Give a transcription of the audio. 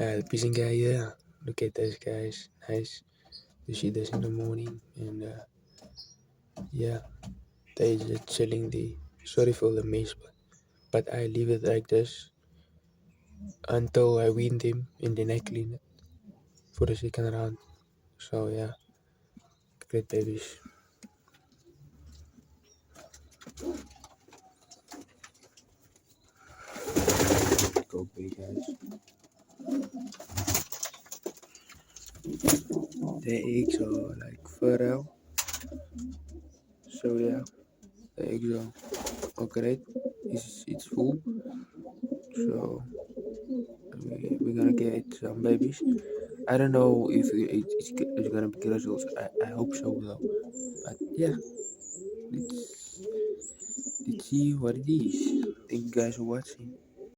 The pissing guy, yeah. Look at those guys. Nice to see this in the morning. And yeah, they just chilling the. Sorry for the mess, but I leave it like this until I win them and then I clean it for the second round. So yeah, great babies. Go big guys. The eggs are like fur. So yeah, the eggs are great. It's full. So we're gonna get some babies. I don't know if it's gonna be results. I hope so though. But yeah, let's see what it is. Thank you guys for watching.